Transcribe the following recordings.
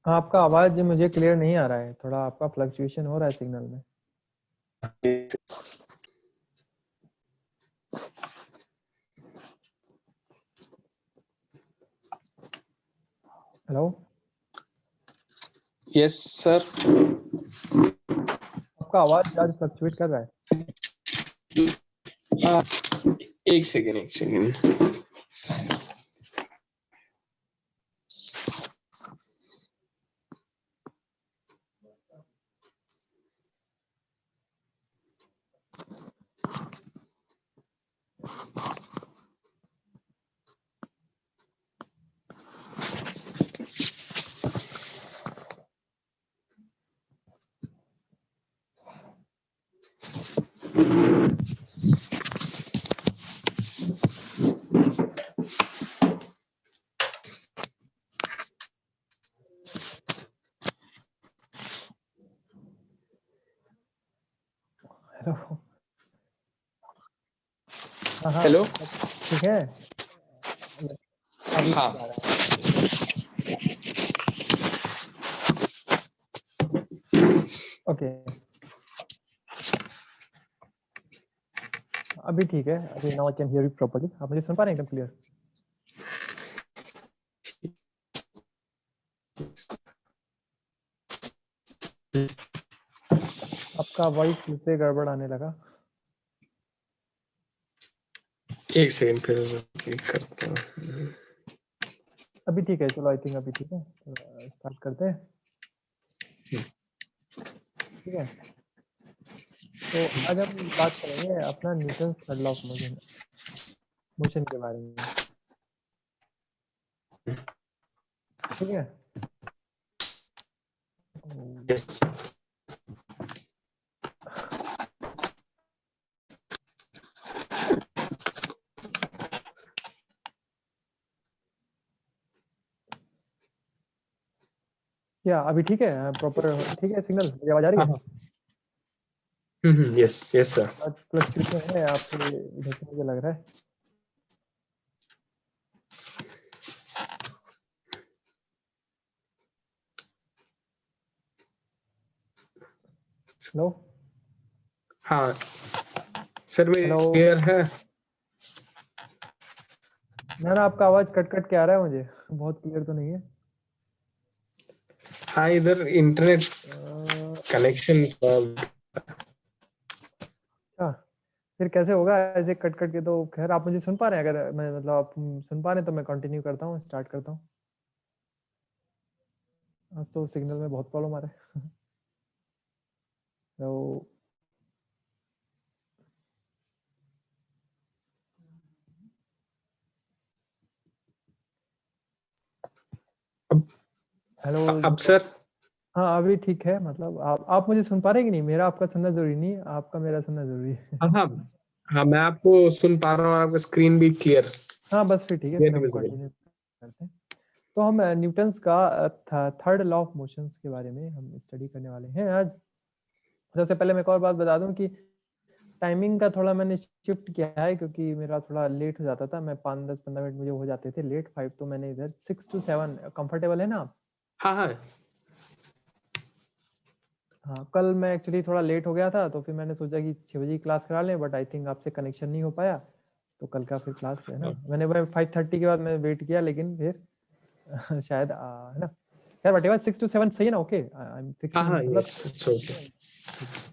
हाँ, आपका आवाज मुझे क्लियर नहीं आ रहा है, थोड़ा आपका फ्लक्चुएशन हो रहा है सिग्नल में। Hello, yes sir. आपका आवाज आज फ्लक्चुएट कर रहा है। एक सेकेंड। हेलो। हाँ हाँ, हेलो। सब ठीक है। अभी हाँ ठीक आ रहा है। ओके, अभी ठीक है। अभी now I can hear you properly. आप मुझे सुन पा रहे हैं एकदम क्लियर? आपका वॉइस फिर से गड़बड़ आने लगा। एक सेकेंड फिर क्लिक करता हूँ। अभी ठीक है, चलो आई थिंक अभी ठीक है। स्टार्ट करते हैं, ठीक है। तो आज हम बात करेंगे अपना Newton third law of motion motion के बारे में, ठीक है। यस। क्या अभी ठीक है? प्रॉपर ठीक है सिग्नल? मेरी आवाज आ रही हाँ है? हाँ। Yes yes sir. आज फ्लक्चुएशन है आपके इधर से, मुझे लग रहा है। हेलो हाँ सर, मेरी हेलो। क्लियर है। ना आपका आवाज कट कट के आ रहा है मुझे, बहुत क्लियर तो नहीं है। हाँ, इधर इंटरनेट कनेक्शन। अच्छा, फिर कैसे होगा ऐसे कट कट के? तो खैर आप मुझे सुन पा रहे हैं? अगर मैं मतलब आप सुन पा रहे हैं तो मैं कंटिन्यू करता हूँ, स्टार्ट करता हूँ। आज तो सिग्नल में बहुत प्रॉब्लम आ रहा है। तो हेलो। अब सर। हाँ अभी ठीक है, मतलब आप मुझे सुन पा रहे हैं कि नहीं? मेरा आपका सुनना जरूरी नहीं, आपका मेरा सुनना जरूरी है। हाँ हाँ। हाँ, मैं आपको सुन पा रहा हूँ, आपका स्क्रीन भी क्लियर हाँ बस फिर ठीक है, फिर क्लियर हम विजिबल। कंटिन्यू करते हैं। तो हम न्यूटन्स का थर्ड लॉ ऑफ मोशंस के बारे में हम स्टडी करने वाले हैं आज। सबसे पहले मैं एक और बात बता दूं कि टाइमिंग का थोड़ा मैंने शिफ्ट किया है, क्योंकि मेरा थोड़ा लेट हो जाता था। मैं 5-10-15 मिनट मुझे हो जाते थे लेट, 5 तो मैंने इधर 6 to 7। कंफर्टेबल है ना आप? हाँ हाँ। हाँ, कल मैं एक्चुअली थोड़ा लेट हो गया था, तो फिर मैंने सोचा कि 6 बजे की क्लास करा लें, बट आई थिंक आपसे कनेक्शन नहीं हो पाया। तो कल का फिर क्लास है ना, मैंने 5:30 के बाद मैं वेट किया, लेकिन फिर शायद है ना। यार वट एवर 6 to 7 सही है ना? ओके, आई एम हाँ फिक्सिंग हाँ। मतलब यस इट्स ओके। ठीक है।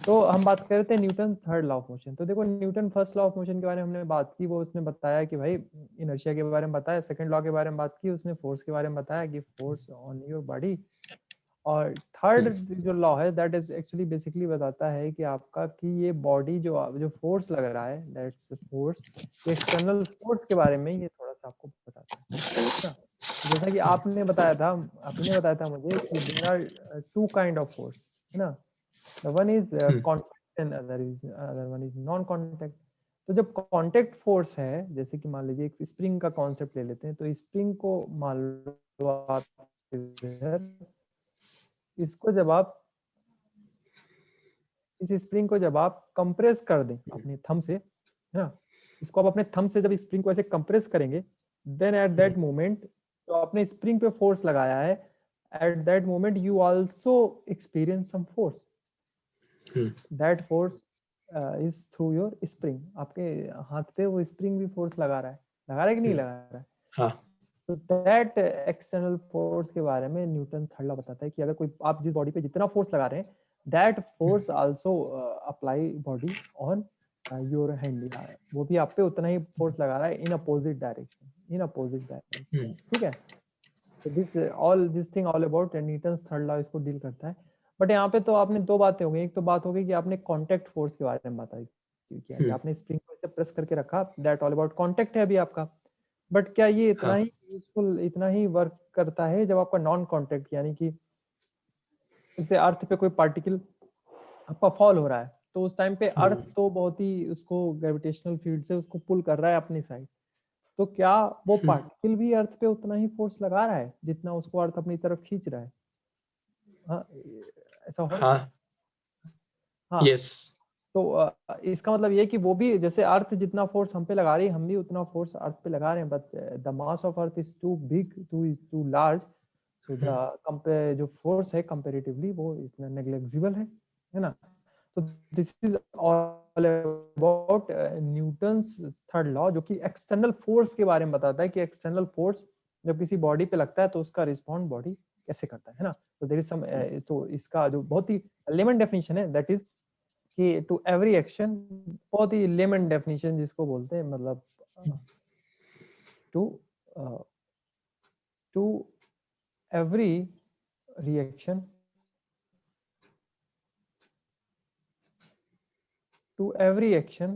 तो हम बात कर रहे थे Newton third law of motion. तो देखो, Newton first law of motion के बारे में हमने बात की, वो उसने बताया कि भाई इनर्शिया के बारे में बताया। सेकंड लॉ के बारे में बात की, उसने फोर्स के बारे में बताया कि फोर्स ऑन योर बॉडी। और थर्ड जो लॉ है दैट इज एक्चुअली बेसिकली बताता है कि आपका कि ये बॉडी जो जो फोर्स लग रहा है, दैट्स फोर्स, एक्सटर्नल फोर्स के बारे में ये थोड़ा सा आपको बताता है ना। जैसा कि आपने बताया था मुझे कि there are two kind of force, है ना। The one is contact and other one is non contact। तो जब कांटेक्ट फोर्स है, जैसे कि मान लीजिए एक स्प्रिंग का कॉन्सेप्ट ले लेते हैं, तो स्प्रिंग को मान लो आप इधर, इसको जब आप इस स्प्रिंग को जब आप कंप्रेस कर दें अपने थंब से, है ना, इसको आप अपने थंब से जब स्प्रिंग को ऐसे कंप्रेस करेंगे, देन एट दैट मोमेंट जो आपने स्प्रिंग पे फोर्स लगाया है, at that moment you also experience some force. That force is through your spring. आपके हाथ पे वो स्प्रिंग भी फोर्स लगा रहा है कि नहीं लगा रहा है? हाँ. तो दैट एक्सटर्नल फोर्स के बारे में न्यूटन थर्ड लॉ बताता है कि अगर कोई आप जिस बॉडी पे जितना फोर्स लगा रहे हैं, that force also apply body on your hand, वो भी आप पे उतना ही फोर्स लगा रहा है इन अपोजिट डायरेक्शन. ठीक है. So this all this thing all about Newton's third law इसको डील करता है. बट यहाँ पे तो आपने दो बातें हो गई. एक तो बात हो गई कि आपने कांटेक्ट फोर्स के बारे में बताई कि आपने स्प्रिंग को ऐसे प्रेस करके रखा, दैट ऑल अबाउट कांटेक्ट है अभी आपका. बट क्या ये इतना ही यूजफुल, इतना ही वर्क करता है जब आपका नॉन कांटेक्ट, यानी कि जैसे अर्थ पे कोई पार्टिकल आपका फॉल हो रहा है, तो उस टाइम पे अर्थ तो बहुत ही उसको ग्रेविटेशनल फील्ड से उसको पुल कर रहा है अपनी साइड. तो क्या वो पार्टिकल भी अर्थ पे उतना ही फोर्स लगा रहा है जितना उसको अर्थ अपनी तरफ खींच रहा है? हाँ, ऐसा हो. हाँ. Yes. तो इसका मतलब ये कि वो भी जैसे अर्थ जितना फोर्स हम पे लगा रही है, हम भी उतना फोर्स अर्थ पे लगा रहे हैं, but the mass of earth is too big, too large, so the compare जो फोर्स है कंपैरेटिवली वो इतना नेग्लिजिबल है ना. तो this is all about Newton's third law, जो कि एक्सटर्नल फोर्स के बारे में बताता है कि एक्सटर्नल फोर्स जब किसी बॉडी पे लगता है तो उसका रिस्पॉन्ड बॉडी कैसे करता है ना. तो देयर इज सम, तो इसका जो बहुत ही लेमन डेफिनेशन है, दैट इज कि टू एवरी एक्शन, बहुत ही लेमन डेफिनेशन जिसको बोलते हैं, मतलब to every reaction, to every action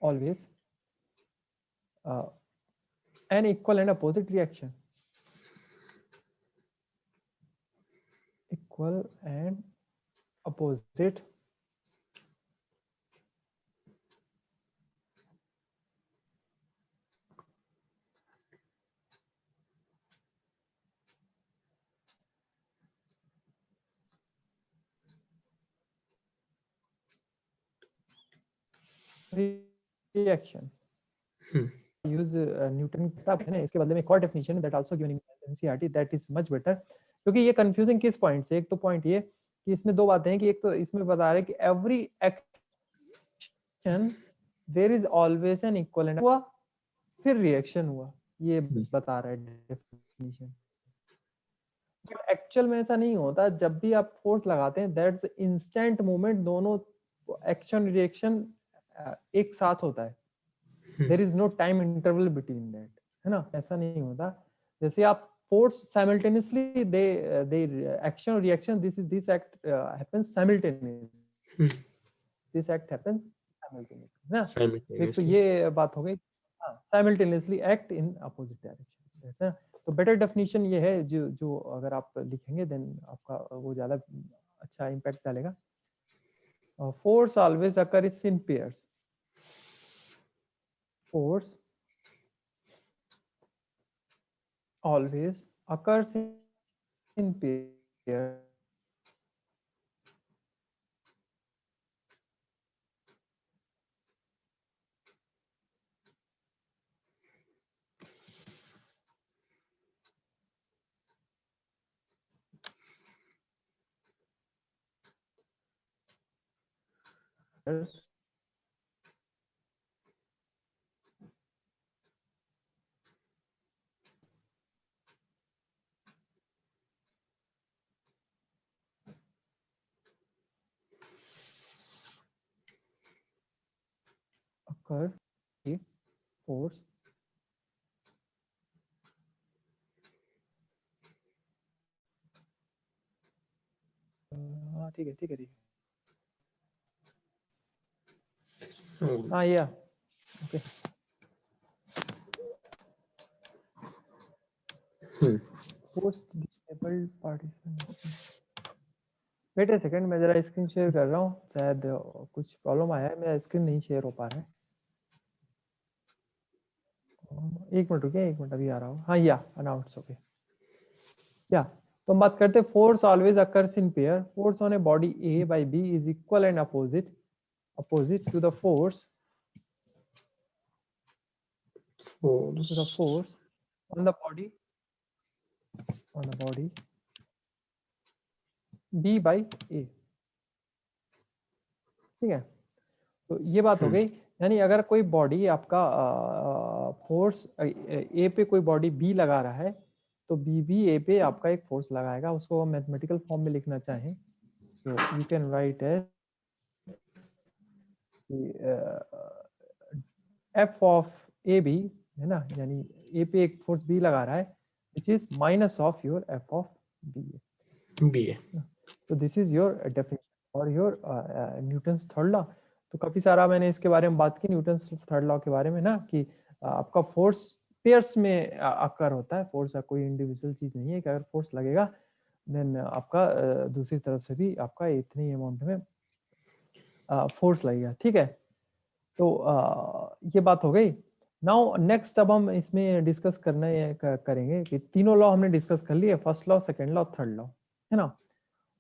always an equal and opposite reaction. Equal and opposite reaction. Use Newton की किताब है ना, इसके बदले में एक और डेफिनेशन है that also given in NCERT, that is much better. क्योंकि ये कंफ्यूजिंग किस पॉइंट से, एक तो पॉइंट ये कि इसमें दो बातें हैं कि एक तो इसमें बता रहे हैं कि every action there is always an equal and हुआ फिर रिएक्शन हुआ, ये बता रहा है डेफिनेशन. बट एक्चुअल में ऐसा नहीं होता. जब भी आप फोर्स लगाते हैं दैट्स इंस्टेंट मूवमेंट, दोनों एक्शन रिएक्शन एक साथ होता है. There is no time interval between that, है ना. ऐसा नहीं होता. जैसे आप फोर्स साइमल्टेनियसली दे एक्शन और reaction, this act happens simultaneously, this act happens simultaneously ना. एक तो ये बात हो गई, हां, simultaneously act in opposite direction, है ना. तो बेटर डेफिनेशन ये है जो अगर आप लिखेंगे देन आपका वो ज्यादा अच्छा इंपैक्ट डालेगा. Force always occurs in pairs. Force always occurs in pairs. Occur if force हाँ ठीक है. हाँ या okay. Post disabled partition. Wait a second, मैं जरा स्क्रीन शेयर कर रहा हूँ, शायद कुछ प्रॉब्लम आया है, मेरा स्क्रीन नहीं शेयर हो पा रहा है. एक मिनट रुकिए, एक मिनट अभी आ रहा हूँ. हाँ या अनाउंस ओके या. तो हम बात करते हैं force always occurs in pair. Force on a body A by B is equal and opposite to the force this is a force on the body B by A, ठीक है। तो ये बात हो गई, यानी अगर कोई बॉडी आपका फोर्स ए पे कोई बॉडी बी लगा रहा है तो बी भी ए पे आपका एक फोर्स लगाएगा। उसको हम मैथमेटिकल फॉर्म में लिखना चाहें so you can write as F of A B, है ना, यानी ए पे एक फोर्स बी लगा रहा है which is minus of your F of B. तो दिस इज योर डेफिनेशन और योर न्यूटन्स थर्ड लॉ। तो काफी सारा मैंने इसके बारे में बात की न्यूटन्स थर्ड लॉ के बारे में ना, कि आपका फोर्स पेयर्स में अकर होता है। फोर्स कोई इंडिविजुअल चीज नहीं है कि अगर फोर्स लगेगा देन आपका दूसरी तरफ से भी आपका इतनी अमाउंट में फोर्स लगेगा, ठीक है। तो ये बात हो गई। नाउ नेक्स्ट अब हम इसमें डिस्कस करेंगे कि तीनों लॉ हमने डिस्कस कर लिए, first law, second law, third law, है ना।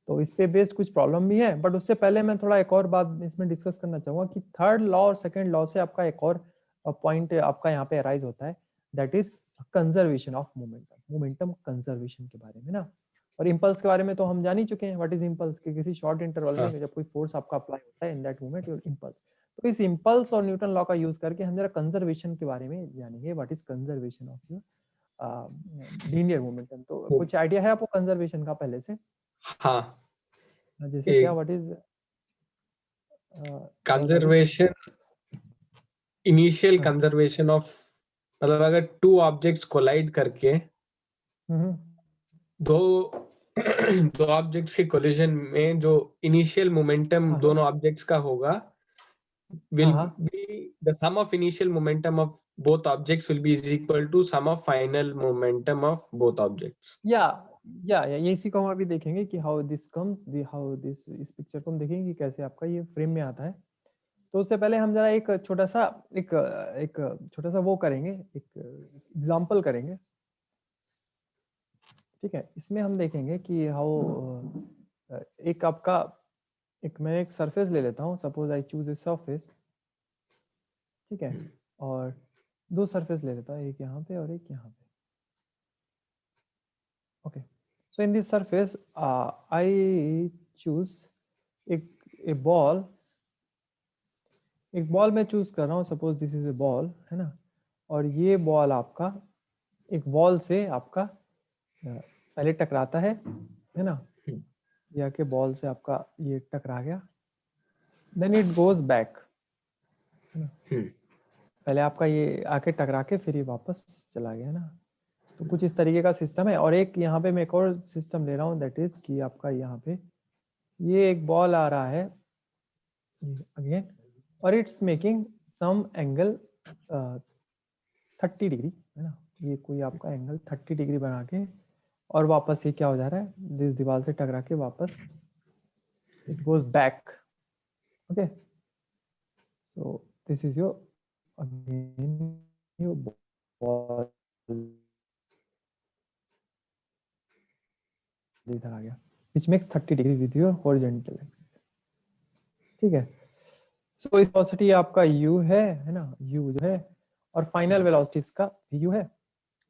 तो इस पे बेस्ड कुछ प्रॉब्लम भी है, बट उससे पहले मैं थोड़ा एक और बात इसमें डिस्कस करना चाहूंगा कि थर्ड लॉ और सेकंड लॉ से आपका एक और पॉइंट आपका यहाँ पे अराइज होता है, that is conservation of momentum conservation के बारे में ना। और इंपल्स के बारे में तो हम जान ही चुके हैं, व्हाट इज इंपल्स, कि किसी शॉर्ट इंटरवल में जब कोई फोर्स आपका अप्लाई होता है in that moment your impulse. तो इस इंपल्स और न्यूटन लॉ का यूज करके हम जरा कंजर्वेशन के बारे में जानेंगे, what is conservation of your linear momentum. तो कुछ आइडिया है आपको कंजर्वेशन का पहले से? हाँ, जैसे क्या, what is conservation, initial conservation of, मतलब अगर टू ऑब्जेक्ट्स कोलाइड करके दो ऑब्जेक्ट्स के कोलिजन में जो इनिशियल मोमेंटम दोनों ऑब्जेक्ट्स का होगा will be the sum of initial momentum of both objects will be is equal to sum of final momentum of both objects. या ये इसी को हम अभी देखेंगे कि हाउ दिस इस पिक्चर को हम देखेंगे कि कैसे आपका ये फ्रेम में आता है। तो उससे पहले हम जरा एक छोटा सा वो करेंगे, एक एग्जांपल करेंगे, ठीक है। इसमें हम देखेंगे कि हाउ मैं एक सरफेस ले लेता हूँ, suppose I choose a surface, ठीक है, और दो सरफेस ले लेता हूँ, एक यहाँ पे और एक यहाँ पे, okay. So in this surface I choose एक बॉल में चूज कर रहा हूँ, suppose this is a ball, है ना। और ये बॉल आपका एक बॉल से आपका पहले टकराता है ना, या के बॉल से आपका ये टकरा गया, देन इट गोज बैक, है ना। पहले आपका ये आके टकरा के फिर ये वापस चला गया ना। तो कुछ इस तरीके का सिस्टम है। और एक यहाँ पे मैं एक और सिस्टम ले रहा हूँ, दैट इज कि आपका यहाँ पे ये एक बॉल आ रहा है अगेन, और it's making some angle 30 degree, है ना। ये कोई आपका एंगल 30 डिग्री बना के और वापस ये क्या हो जा रहा है, दिस दीवार से टकरा के वापस it goes back, okay. So this is your again your ball इधर आ गया, which makes 30 degree with your horizontal axis, ठीक है। सो इस वेलोसिटी आपका u है ना, u जो है, और फाइनल वेलोसिटी इसका v है,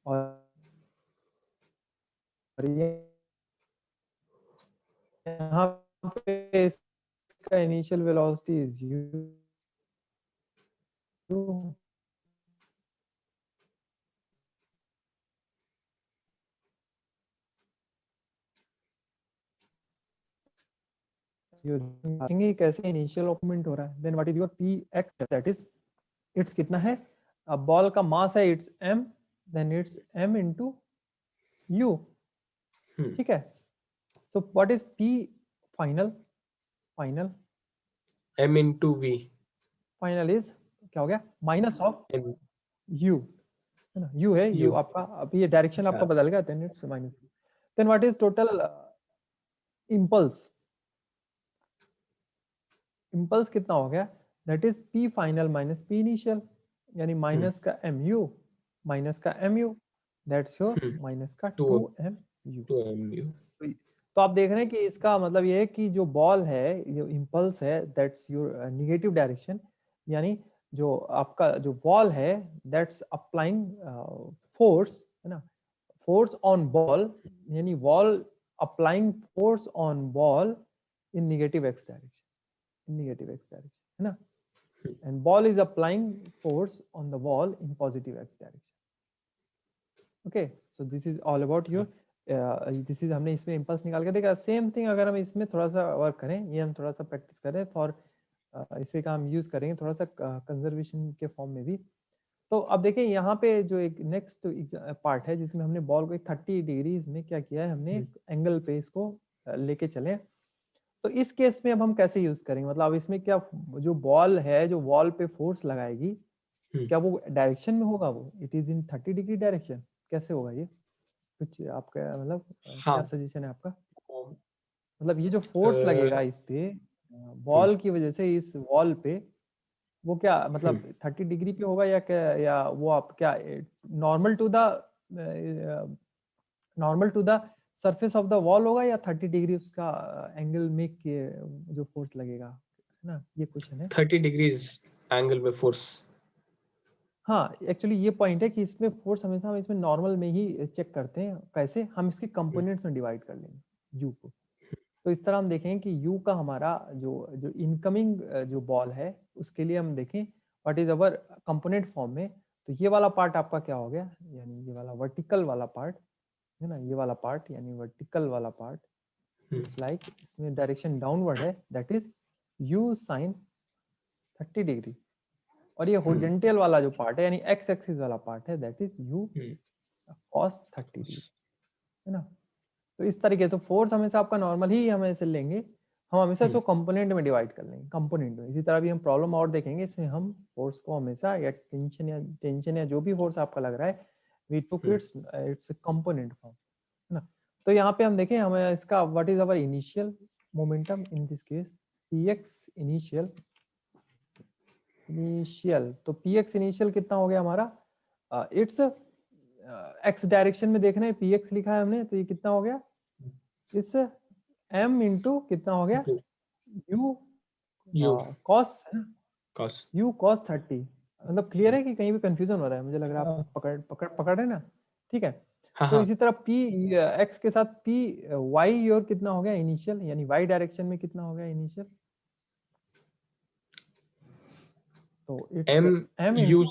और ये यहाँ पे इसका इनिशियल वेलोसिटी इज u, देखेंगे कैसे इनिशियल मूवमेंट हो रहा है। Then what is your P X, that is it's कितना है, अब बॉल का मास है it's m, then it's m into u, ठीक है। So what is p final m into v, final इज क्या हो गया, माइनस ऑफ u, है ना। u है, u आपका, अभी ये डायरेक्शन आपका बदल गया, then it's minus. Then what is total impulse कितना हो गया, that is p final minus p initial, यानी माइनस का mu माइनस का mu, दैट्स योर माइनस का 2mu। तो आप देख रहे हैं कि इसका मतलब ये है कि जो बॉल है, जो इंपल्स है, दैट्स योर नेगेटिव डायरेक्शन, यानी जो आपका जो वॉल है दैट्स अप्लाइंग फोर्स, है ना, फोर्स ऑन बॉल, यानी wall applying force on ball in negative x direction, in negative x direction, है ना, and ball is applying force on the wall in positive x direction. Okay, so this is all about your this is हमने इसमें impulse निकाल के देखा. Same thing अगर हम इसमें थोड़ा सा वर्क करें, ये हम थोड़ा सा प्रैक्टिस करें फॉर इसे का हम यूज करेंगे थोड़ा सा कंजर्वेशन के फॉर्म में भी. तो अब देखिए यहाँ पे जो एक नेक्स्ट पार्ट है जिसमें हमने बॉल को 30 डिग्रीज में क्या किया है, हमने एंगल पे इसको लेके चले. तो इस केस में अब हम कैसे यूज करेंगे, मतलब अब इसमें क्या जो बॉल है जो वॉल पे फोर्स लगाएगी क्या वो डायरेक्शन में होगा, वो it is in 30 degree direction, कैसे होगा ये, कुछ आपका मतलब क्या सजेशन है आपका, मतलब ये जो फोर्स लगेगा इस पे बॉल की वजह से इस वॉल पे, वो क्या मतलब 30 डिग्री पे होगा या क्या, या वो आप क्या normal to the surface of the wall होगा या 30 डिग्री उसका एंगल में के जो फोर्स लगेगा, है ना, ये क्वेश्चन है. 30 डिग्रीज एंगल में फोर्स. हाँ एक्चुअली ये पॉइंट है कि इसमें फोर्स हमेशा हम इसमें नॉर्मल में ही चेक करते हैं, कैसे हम इसके कंपोनेंट्स में डिवाइड कर लेंगे यू को. तो इस तरह हम देखें कि यू का हमारा जो जो इनकमिंग जो बॉल है उसके लिए हम देखें what is our component form में. तो ये वाला पार्ट आपका क्या हो गया, यानी ये वाला वर्टिकल वाला पार्ट है ना, ये वाला पार्ट यानी वर्टिकल वाला पार्ट, इट्स लाइक इसमें डायरेक्शन डाउनवर्ड है, that is u sine 30 degree. और ये हॉरिजॉन्टल वाला जो पार्ट है यानी एक्स एक्सिस वाला पार्ट है, that is u cos 30 degree, है ना. तो इस तरीके तो फोर्स हमेशा आपका नॉर्मल ही हम ऐसे लेंगे, हम हमेशा इसको कंपोनेंट में डिवाइड कर लेंगे, कंपोनेंट में. इसी तरह भी हम प्रॉब्लम और देखेंगे, इसमें हम फोर्स को हमेशा या टेंशन या जो भी फोर्स आपका लग रहा है we took its component form, है ना. तो यहाँ पे हम देखें हमें इसका what is our initial momentum in this case px initial, तो px इनिशियल कितना हो गया हमारा, इट्स x डायरेक्शन में देखना है px लिखा है हमने, तो ये कितना हो गया, इस m इंटू कितना हो गया u cos u cos 30. मतलब क्लियर है कि कहीं भी कंफ्यूजन हो रहा है, मुझे लग रहा है आप पकड़ रहे ना, ठीक है. तो इसी तरह p x के साथ p y और कितना हो गया इनिशियल, यानी y डायरेक्शन में कितना हो गया इनिशियल, तो it's m u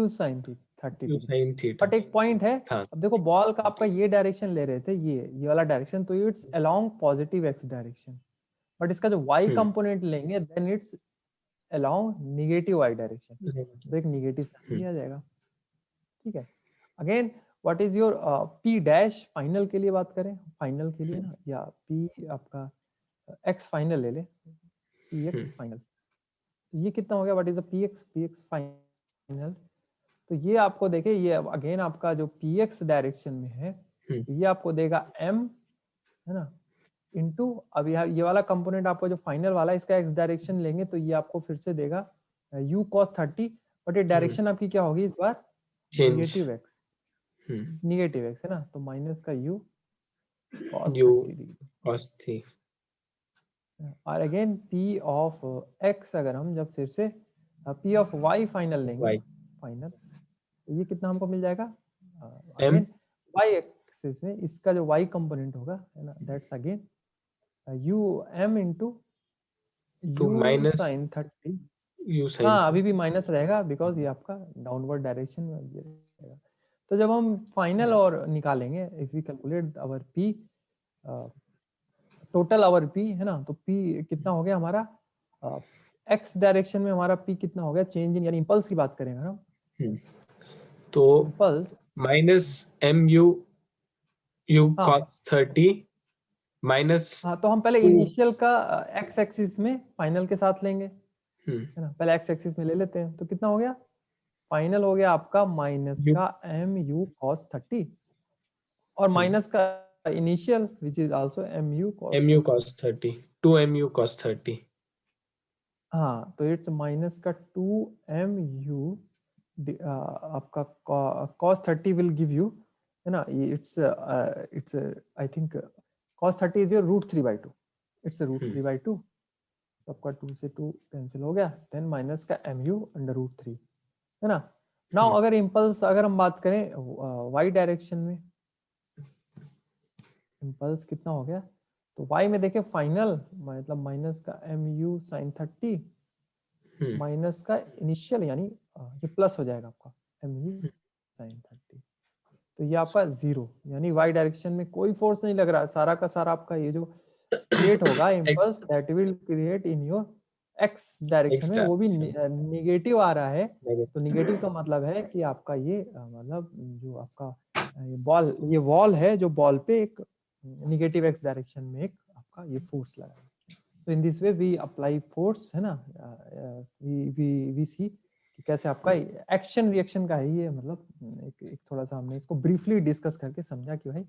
sin theta 30 degree. But एक पॉइंट है, अब देखो बॉल का आपका ये डायरेक्शन ले रहे थे, ये वाला डायरेक्शन, तो it's along positive X direction, but इसका जो y कंपोनेंट लेंगे then it's along negative y direction, तो एक नेगेटिव साइन आ जाएगा, ठीक है. Again what is your p dash final के लिए बात करें, फाइनल के लिए ना, या p आपका x फाइनल ले ले, px फाइनल, ये कितना हो गया, what is the px final. तो ये आपको देखे, ये अगेन आपका जो px डायरेक्शन में है ये आपको देगा m, है ना, इनटू अब ये वाला कंपोनेंट आपको जो फाइनल वाला इसका x डायरेक्शन लेंगे तो ये आपको फिर से देगा u cos 30, बट ये डायरेक्शन आपकी क्या होगी इस बार नेगेटिव x, है ना, तो माइनस का u cos 30. और अगेन p ऑफ x अगर हम जब फिर से p ऑफ y फाइनल लेंगे, फाइनल, तो ये कितना हमको मिल जाएगा, अगेन y एक्सिस में इसका जो y कंपोनेंट होगा, है ना, that's again u m into u sin 30. हाँ अभी भी माइनस रहेगा बिकॉज ये आपका डाउनवर्ड डायरेक्शन में रहेगा. तो जब हम फाइनल और निकालेंगे, if we calculate our p, total our p, है ना, तो p कितना हो गया हमारा, x डायरेक्शन में हमारा p कितना हो गया, चेंज इन यानी इंपल्स की बात करेंगे हम, तो impulse minus mu u cos 30 minus, हाँ तो हम पहले इनिशियल का x एक्सिस में फाइनल के साथ लेंगे, है ना, पहले x एक्सिस में ले लेते हैं, तो कितना हो गया, फाइनल हो गया आपका माइनस का mu cos 30 और माइनस का initial which is also mu cos 30 2mu cos 30. हाँ तो इट्स माइनस का 2mu आपका cos 30 विल गिव यू, है ना, it's I think cos 30 is your √3/2, it's a √3/2, तो आपका 2 से 2 कैंसिल हो गया, देन माइनस का mu/√3 है ना। नाउ अगर इम्पल्स अगर हम बात करें y डायरेक्शन में, इम्पल्स कितना हो गया, तो y में देखें फाइनल मतलब माइनस का mu/30 माइनस का इनिशियल यानी ये प्लस हो जाएगा आपका mu/30, तो ये आपका 0 यानी y डायरेक्शन में कोई फोर्स नहीं लग रहा, सारा का सारा आपका ये जो क्रिएट होगा impulse that will create in your x direction में, वो भी निगेटिव आ रहा है। तो निगेटिव का मतलब है कि आपका ये मतलब जो आपका ये वॉल है, जो बॉल पे एक निगेटिव x डायरेक्शन में एक आपका ये फोर्स लगा है। तो in this way we apply force, है ना, वी सी कि कैसे आपका एक्शन रिएक्शन का है ये, मतलब एक थोड़ा सा हमने इसको ब्रीफली डिस्कस करके समझा कि भाई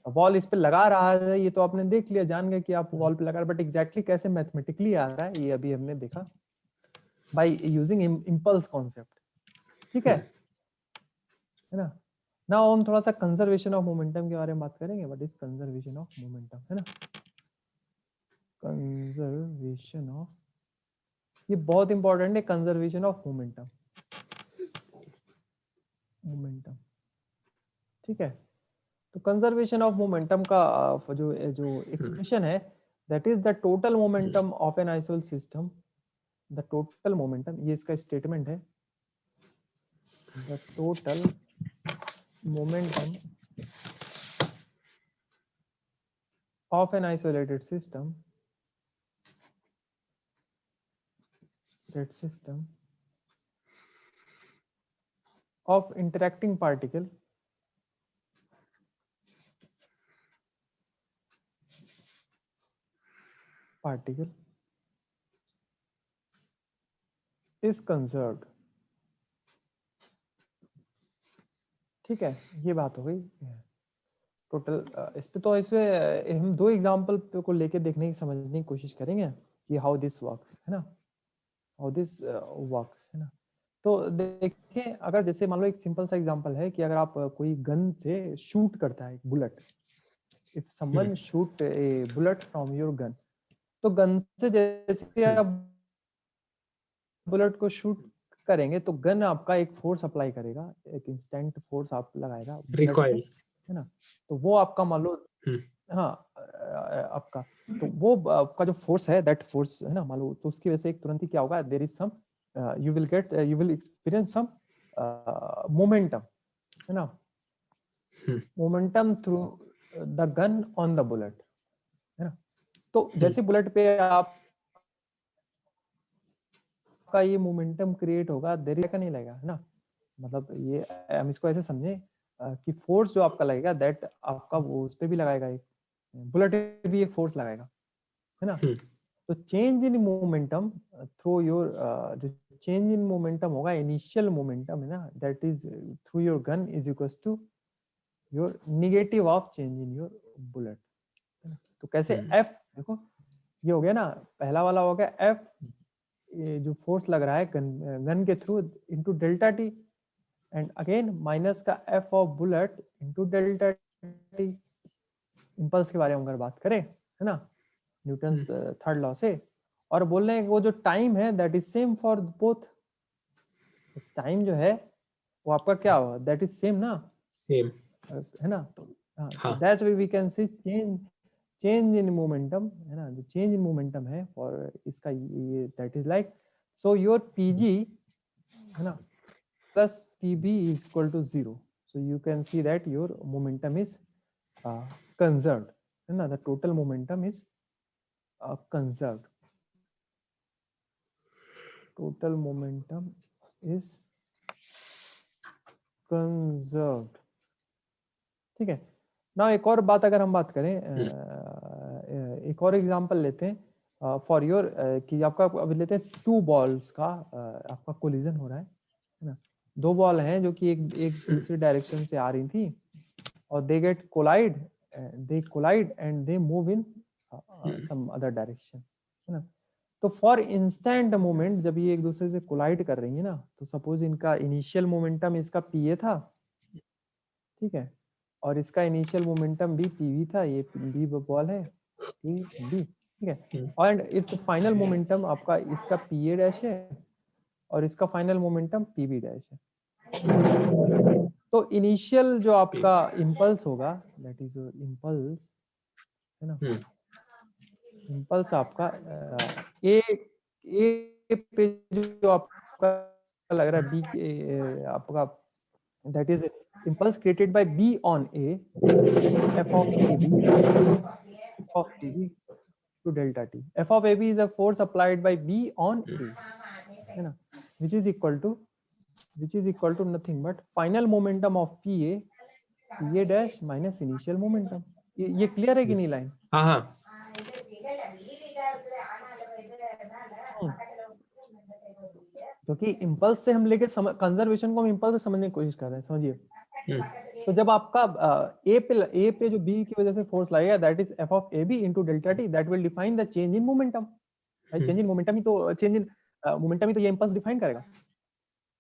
वॉल इस पे लगा रहा है, ये तो आपने देख लिया, जान गए कि आप वॉल पे लगा रहे, बट एग्जैक्टली कैसे मैथमेटिकली आ रहा है ये अभी हमने देखा बाय यूजिंग इम्पल्स कॉन्सेप्ट, ठीक है ना। नाउ हम थोड़ा सा कंजर्वेशन ऑफ मोमेंटम के बारे में बात करेंगे। What is conservation of momentum, है ना, कंजर्वेशन ऑफ, ये बहुत इंपॉर्टेंट है, कंजर्वेशन ऑफ मोमेंटम, मोमेंटम, ठीक है। तो कंजर्वेशन ऑफ मोमेंटम का जो एक्सप्रेशन है, that is the total momentum of an isolated system, the total momentum, ये इसका स्टेटमेंट है, the total momentum of an isolated system, that system of interacting particle is conserved, ठीक है। ये बात हो गई टोटल। इस पे तो हम दो एग्जांपल को लेके देखने की समझने की कोशिश करेंगे कि हाउ दिस वर्क्स, है ना, हाउ दिस वर्क्स, है ना। तो देखिए, अगर जैसे मान लो एक सिंपल सा एग्जांपल है कि अगर आप कोई गन से शूट करता है एक bullet, if someone shoot A bullet from your gun, तो गन से जैसे आप बुलेट को शूट करेंगे तो गन आपका एक फोर्स अप्लाई करेगा, एक इंस्टेंट फोर्स आप लगाएगा रिकॉइल, है ना। तो वो आपका मान लो, हाँ आपका, तो वो आपका जो फोर्स है, दैट फोर्स, है ना, मान लो, तो उसकी वजह से एक तुरंत ही क्या होगा, there is some you will experience some momentum, है ना, momentum through the gun on the bullet, है ना। तो जैसे बुलेट पे आप का ये मोमेंटम क्रिएट होगा, देरी का नहीं लगेगा, है ना, मतलब ये हम इसको ऐसे समझे कि फोर्स जो आपका लगेगा दैट आपका वो उस पे भी लगाएगा, एक बुलेट पे भी एक फोर्स लगाएगा, है ना। तो change in momentum through your, जो चेंज इन मोमेंटम होगा, इनिशियल मोमेंटम, है ना, that is through your gun is equals to your negative of change in your bullet, है ना। तो कैसे एफ, देखो ये हो गया ना, पहला वाला हो गया एफ, ये जो फोर्स लग रहा है गन के through into delta T, and again minus का F of bullet into delta T, impulse के बारे में अगर बात करें, है ना, न्यूटन्स थर्ड लॉ से, और बोल रहे हैं वो जो टाइम है that is same for both, time जो है वो आपका क्या होगा, दैट इज सेम ना, सेम, है ना। तो that way we can see change in momentum, है ना, जो चेंज इन मोमेंटम है और इसका ये that is like, so your PG, है ना, plus PB is equal to 0, so you can see that your momentum is conserved, है ना, the total momentum is conserved, total momentum is conserved, ठीक है ना। एक और बात अगर हम बात करें, एक और एग्जांपल लेते हैं फॉर योर, कि आपका अभी लेते हैं टू बॉल्स का आपका कोलिजन हो रहा है ना, दो बॉल हैं जो कि एक दूसरी डायरेक्शन से आ रही थी, और they get collide and they move in some other direction, है ना। तो फॉर इंस्टेंट मोमेंट जब ये एक दूसरे से कोलाइड कर रही है ना, तो सपोज इनका इनिशियल मोमेंटम इसका पीए था, ठीक है, और इसका इनिशियल मोमेंटम भी पीवी था, ये बी बॉल है पी बी, ठीक है, एंड इट्स फाइनल मोमेंटम आपका इसका पी ए डैश है और इसका final momentum P B dash है। तो इनिशियल जो आपका इम्पल्स होगा, दैट इज इम्पल्स, है ना, इम्पल्स आपका ए पे जो आपका लग रहा है बी आपका, that is impulse created by B on A, F of A B to delta t. F of AB is a force applied by B on A, है ना, which is equal to nothing but final momentum of PA dash minus initial momentum. ये clear है कि नहीं line? हाँ हाँ, क्योंकि impulse से हम लेके कंजर्वेशन को हम इम्पल्स से समझने की कोशिश कर रहे हैं, समझिए। तो जब आपका ए पे जो बी की वजह से फोर्स लगेगा, that is F of A B into delta T, that will define the change in momentum. भाई चेंज इन मोमेंटम ही तो ये इम्पल्स डिफाइन करेगा।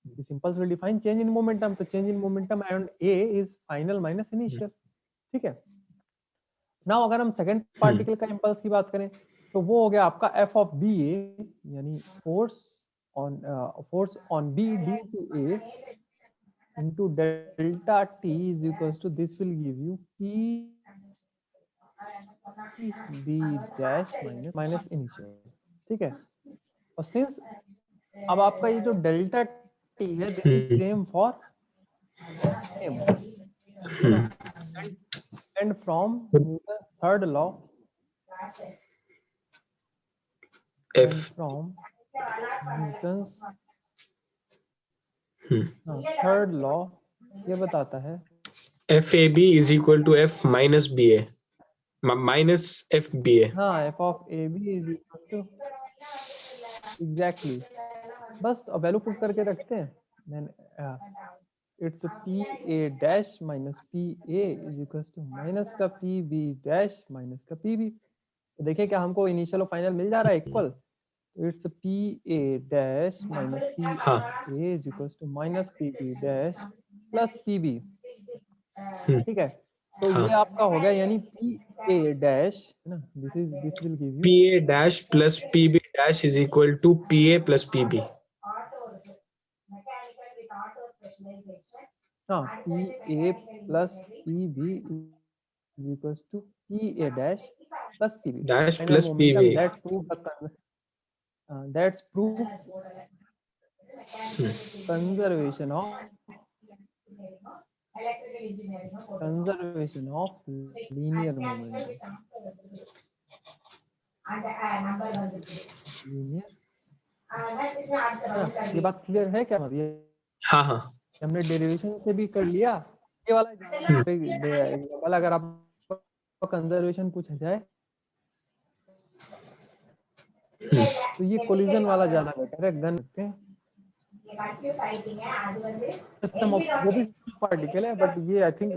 This impulse will define change in momentum, तो change in momentum and A is final minus initial, ठीक है। Now अगर हम सेकंड पार्टिकल का इम्पल्स की बात करें तो वो हो गया आपका एफ ऑफ बी ए, यानी force on B due to A into delta t is equals to, this will give you p b dash minus initial, ठीक है। और सिंस अब आपका ये जो डेल्टा टी है, this is same for m, and from Newton third law, F from Newton's third law ये बताता है FAB is equal to F minus BA minus FBA. हाँ, f of AB is equal to exactly, बस value put करके रखते हैं, then it's P A dash minus P A is equal to minus का P B dash minus का P B. तो देखिए क्या हमको इनिशियल और फाइनल मिल जा रहा है equal, it's P A dash minus P A is equal to minus P B dash plus P B, ठीक है। तो ये आपका हो गया यानी पी ए डैश, है ना, this will give you PA dash plus PB dash is equal to PA plus PB. हाँ, P A plus P B is equals to PA dash plus PB dash final plus momentum. PB. That's proof conservation of linear momentum. Linear, ये बात clear है क्या? हाँ हाँ, हमने derivation से भी कर लिया ये वाला एग्जांपल, अगर आप कंजर्वेशन पूछा जाए तो ये कोलिजन वाला ज्यादा बेटर है, गन रखते हैं सिस्टम ऑफ वो भी पार्टिकल है, बट ये I think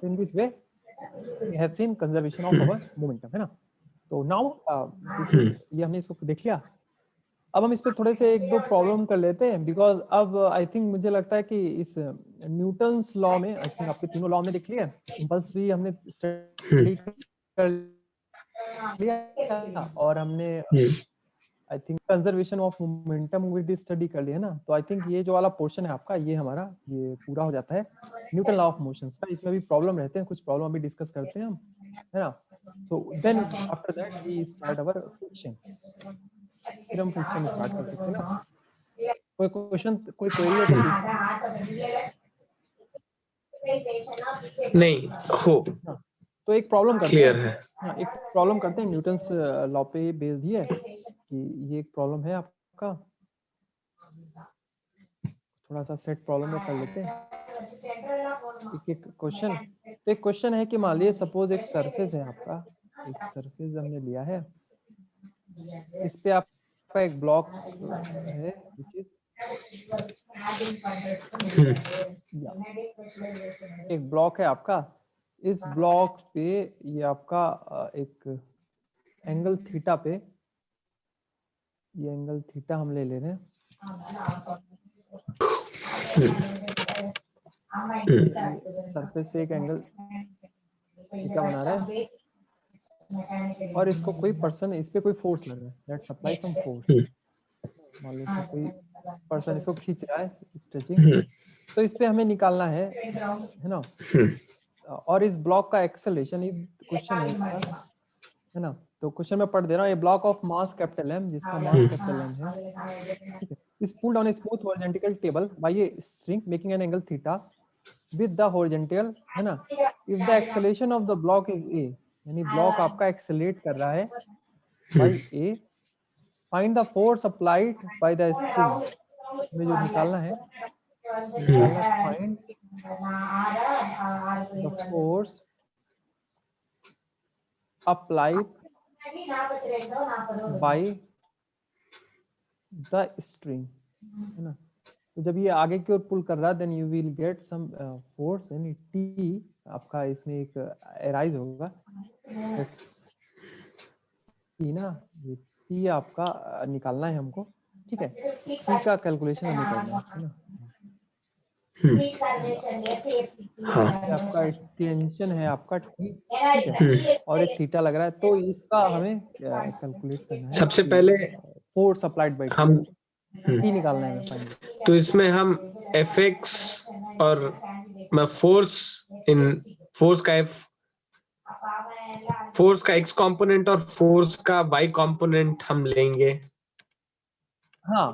in this way we have seen conservation of our momentum, है ना। तो नाउ ये हमने इसको देख लिया। अब हम इस पे थोड़े से एक दो प्रॉब्लम कर लेते हैं, बिकॉज अब आई थिंक मुझे लगता है कि इस न्यूटन्स लॉ में, आई थिंक आपके तीनों लॉ में देख लिया, इम्पल्स भी हमने स्टडी कर लिया और हमने I think conservation of momentum भी स्टडी कर लिया, है ना। तो आई थिंक ये जो वाला पोर्शन है आपका ये हमारा ये पूरा हो जाता है न्यूटन लॉ ऑफ मोशंस का। इसमें भी प्रॉब्लम रहते हैं, कुछ प्रॉब्लम अभी डिस्कस करते हैं हम, है ना। So then after that we start our friction, फिर हम फ्रिक्शन स्टार्ट कर सकते हैं ना। कोई क्वेश्चन, कोई क्वेरी हो तो नहीं हो तो एक प्रॉब्लम करते क्लियर हैं, है। हाँ एक प्रॉब्लम करते हैं न्यूटन्स लॉ पे बेस्ड ही है कि ये एक प्रॉब्लम है आपका, थोड़ा सा सेट प्रॉब्लम में कर लेते हैं एक क्वेश्चन। तो एक क्वेश्चन है कि मान लीजिए सपोज एक सरफेस है आपका, एक सरफेस हमने लिया है, इस पे आपका एक ब्लॉक है which is एक ब्लॉक है आपका, इस ब्लॉक पे ये आपका एक एंगल थीटा पे, ये एंगल थीटा हम ले रहे हैं, सरफेस से एक एंगल थीटा बना रहा है, और इसको कोई पर्सन, इस पे कोई फोर्स लग रहा है, दैट्स अप्लाई सम फोर्स। मान लो इसमें कोई पर्सन इसको खींच रहा है, स्ट्रेचिंग, तो इस पे हमें निकालना है ना। और इस ब्लॉक का एक्सेलरेशन, ये क्वेश्चन है इसका, है ना। तो क्वेश्चन में पढ़ दे रहा हूँ, a block of mass capital M, जिसका मास कैपिटल एम है, ठीक है, is pulled on a smooth horizontal table by a string making an angle theta with the horizontal, है ना। If the acceleration of the block is a, यानी block आपका accelerate कर रहा है by a, find the force applied by the string, में जो निकालना है, find the force applied by the string, है ना। तो जब ये आगे की ओर पुल कर रहा है, then you will get some force, यानी टी आपका इसमें एक अराइज होगा, टी ना, ये टी आपका निकालना है हमको, ठीक है। टी का कैलकुलेशन हमें करना है ना। आपका टेंशन है आपका टी, ठीक है, और एक थीटा लग रहा है, तो इसका हमें कैलकुलेट करना है। सबसे पहले फोर्स अप्लाइड बाय हम टी निकालना है हमें फाइनली। तो इसमें हम Fx और फोर्स का फोर्स का x कंपोनेंट और फोर्स का y कंपोनेंट हम लेंगे। हाँ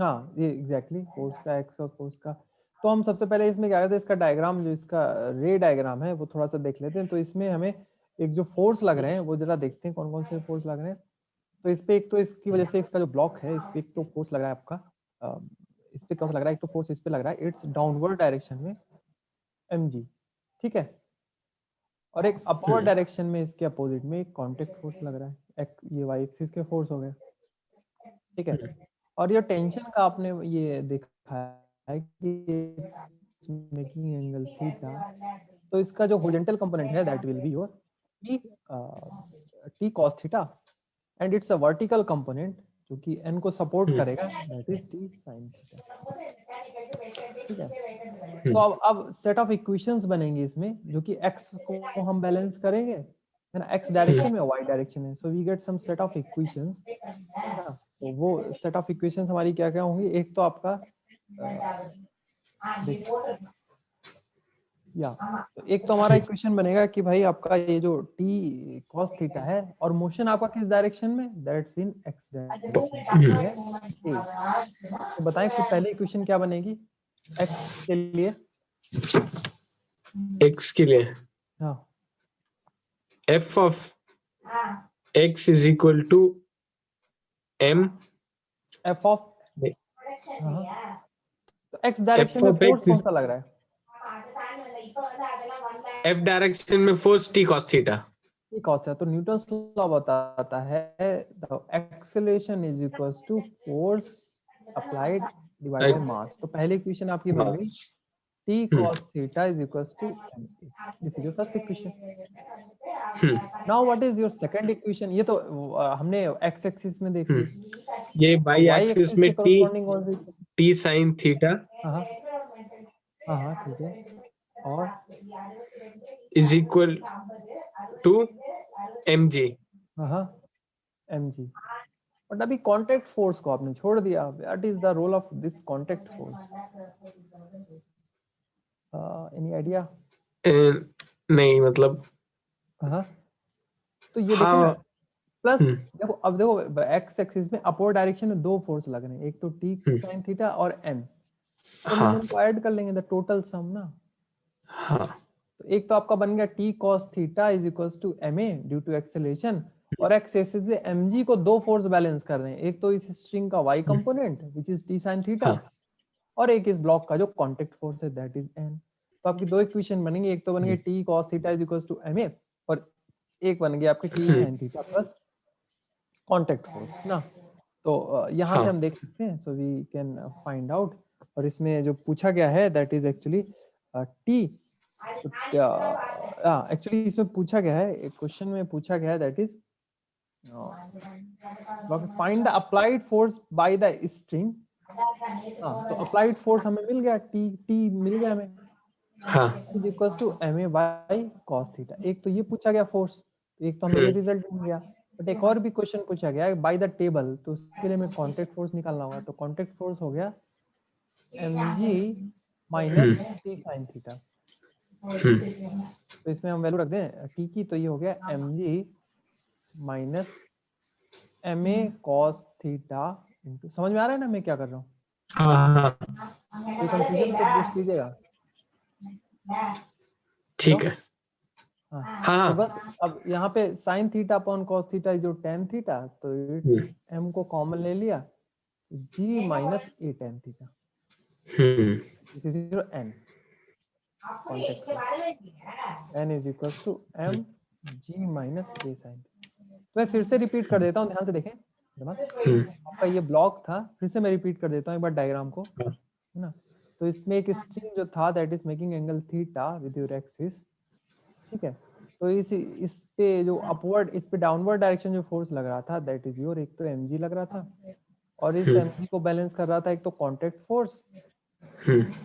हाँ, ये एग्जैक्टली, फोर्स का x और फोर्स का। तो हम सबसे पहले इसमें क्या करते हैं, इसका डायग्राम, जो इसका रे डायग्राम है वो थोड़ा सा देख लेते हैं। तो इसमें हमें एक जो फोर्स लग रहे हैं वो जरा देखते हैं कौन कौन से फोर्स लग रहे हैं। तो इस पे एक तो इसकी वजह से इसका जो ब्लॉक है, इस पे एक तो फोर्स लग रहा है आपका, इस पे कौन सा लग रहा है, एक तो फोर्स इस पे लग रहा है, इट्स डाउनवर्ड डायरेक्शन में mg, ठीक है। और एक अपवर्ड डायरेक्शन में इसके अपोजिट में एक कांटेक्ट फोर्स लग रहा है, ये y एक्सिस के फोर्स हो गए, ठीक है। और ये टेंशन का आपने ये देखा है कि मेकिंग एंगल थीटा, तो इसका जो हॉरिजॉन्टल कंपोनेंट है that will be your T cos theta, and it's a vertical component जो कि n को सपोर्ट करेगा, that is T sin theta, ठीक है। तो अब सेट ऑफ इक्वेशंस बनेंगे इसमें, जो कि x को हम बैलेंस करेंगे, है ना, x डायरेक्शन में, y डायरेक्शन में, so we get some set of equations, है ना। तो वो सेट ऑफ इक्वेशंस हमारी क्या क्या होंगी, एक तो आपका तो एक तो हमारा इक्वेशन बनेगा कि भाई आपका ये जो t cos थीटा है, और मोशन आपका किस डायरेक्शन में, दैट्स इन x डायरेक्शन है। तो बताएं फिर पहले इक्वेशन क्या बनेगी x के लिए, x के लिए हाँ, f of x is equal to m f of, तो x डायरेक्शन में फोर्स कौन सा लग रहा है, f डायरेक्शन में force t cos theta, t cos है। तो न्यूटन्स लॉ बताता है the acceleration is equals to force applied divided by mass. तो पहली इक्वेशन आपकी बन गई t cos theta is equals to ma. This is your first equation. Now what is your second equation? ये तो हमने x axis में देख ली, ये y एक्सिस में t sin थीटा हाँ ठीक है, और is equal to mg, mg। But अभी कांटेक्ट फोर्स को आपने छोड़ दिया, what is the role of this contact force, any idea? नहीं मतलब तो ये देखो ना, प्लस देखो, अब देखो एक्स एक्सिस में अपवर्ड डायरेक्शन में दो फोर्स लग रहे हैं, एक तो टी साइन थीटा और m, तो हम उनको ऐड कर लेंगे, द टोटल सम ना। तो एक तो आपका बन गया T cos theta is equals to ma due to acceleration, और एक्स एक्सिस में mg को दो फोर्स बैलेंस कर रहे हैं, एक तो इस स्ट्रिंग का y component which is T sine theta, और एक इस ब्लॉक का जो कांटेक्ट फोर्स है दैट इज n। तो आपकी दो इक्वेशन बनेंगी, एक तो बन गई T cos theta is equals to ma, और एक बन गई आपकी T sine theta plus contact force ना। तो यहाँ से हम देख सकते हैं, so we can find out. और इसमें जो पूछा गया है that is actually T, actually इसमें पूछा गया है, क्वेश्चन में पूछा गया है that is find the applied force by the string. तो अप्लाइड फोर्स हमें मिल गया, टी मिल गया हमें, is equals to ma by cos theta. एक तो ये पूछा गया फोर्स, तो एक तो हमें ये रिजल्ट मिल गया, बट एक और भी क्वेश्चन पूछा गया बाय द टेबल, तो उसके लिए हमें कॉन्टैक्ट फोर्स निकालना होगा। तो कॉन्टैक्ट फोर्स हो गया mg minus T sine theta. तो इसमें हम वैल्यू रख दें टी की, तो ये हो गया mg minus ma cos theta into, समझ में आ रहा है ना मैं क्या कर रहा हूँ? हाँ कोई कंफ्यूजन तो पूछ लीजिएगा। ठीक है। हाँ हाँ तो बस अब यहाँ पे sine theta upon cos theta जो टेन थीटा, तो m को कॉमन ले लिया, g minus A tan theta n contact n is equals to m g minus A sine. तो मैं फिर से रिपीट कर देता हूँ, ध्यान से देखें जनाब। आपका ये ब्लॉक था, फिर से मैं रिपीट कर देता हूँ एक बार डायग्राम को, है ना। तो इसमें एक स्ट्रिंग जो था that is making angle theta with your axis, ठीक है। तो इस पे जो अपवर्ड, इस पे डाउनवर्ड डायरेक्शन जो फोर्स लग रहा था दैट इज योर, एक तो mg लग रहा था, और इस mg को बैलेंस कर रहा था एक तो कॉन्टैक्ट फोर्स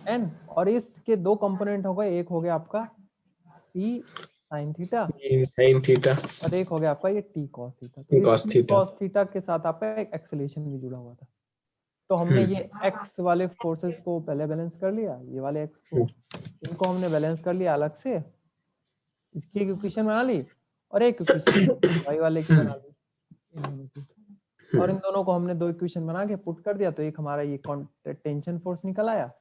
n, और इसके दो कंपोनेंट हो गए, एक हो गया आपका t sin theta sine theta और एक हो गया आपका ये t cos थीटा। तो इस cos t theta. cos theta के साथ आपका एक एक्सेलेरेशन भी जुड़ा हुआ था। तो हमने ये x वाले फोर्सेस को पहले बैलेंस कर लिया, ये वाले x को, इनको हमने बैलेंस कर लिया अलग से, इसकी एक इक्वेशन बना ली और एक इक्वेशन y वाले की बना ली, इन दोनों की, और इन दोनों को हमने दो इक्वेशन बना के पुट कर दिया। तो एक हमारा ये टेंशन फोर्स निकल आया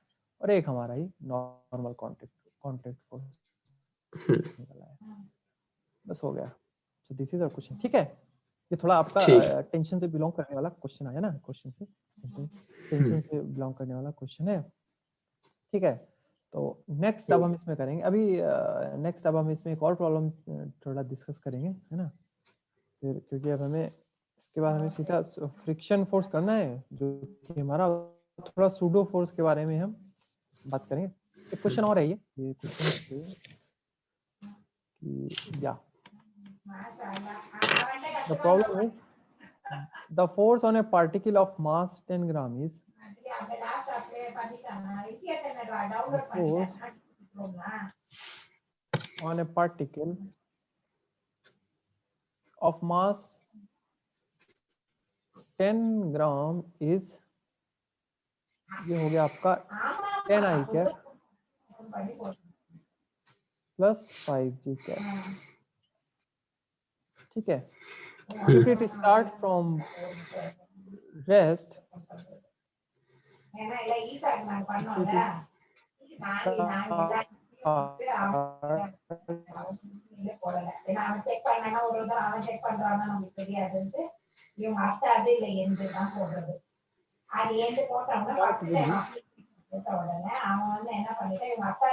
और एक हमारा ये नॉर्मल कॉन्टैक्ट फोर्स निकल आया। बस हो गया। तो दिस इज आवर क्वेश्चन, ठीक है। ये थोड़ा आपका टेंशन से बिलोंग करने वाला क्वेश्चन आया ना, क्वेश्चन से टेंशन से बिलोंग करने वाला क्वेश्चन है, ठीक है। तो नेक्स्ट अब हम इसमें करेंगे, अभी नेक्स्ट अब हम इसमें एक और प्रॉब्लम थोड़ा डिस्कस करेंगे, है ना। फिर क्योंकि अब हमें इसके बाद हमें सीधा फ्रिक्शन फोर्स करना है, जो कि हमारा थोड़ा सूडो फोर्स के बारे में हम बात करेंगे। एक क्वेश्चन और है ये क्वेश्चन से कि या the problem is the force on a particle of mass 10 gram is the force on a particle of mass 10 gram is, ये हो गया आपका 10 i cap plus 5g cap, ठीक है। If it starts from rest,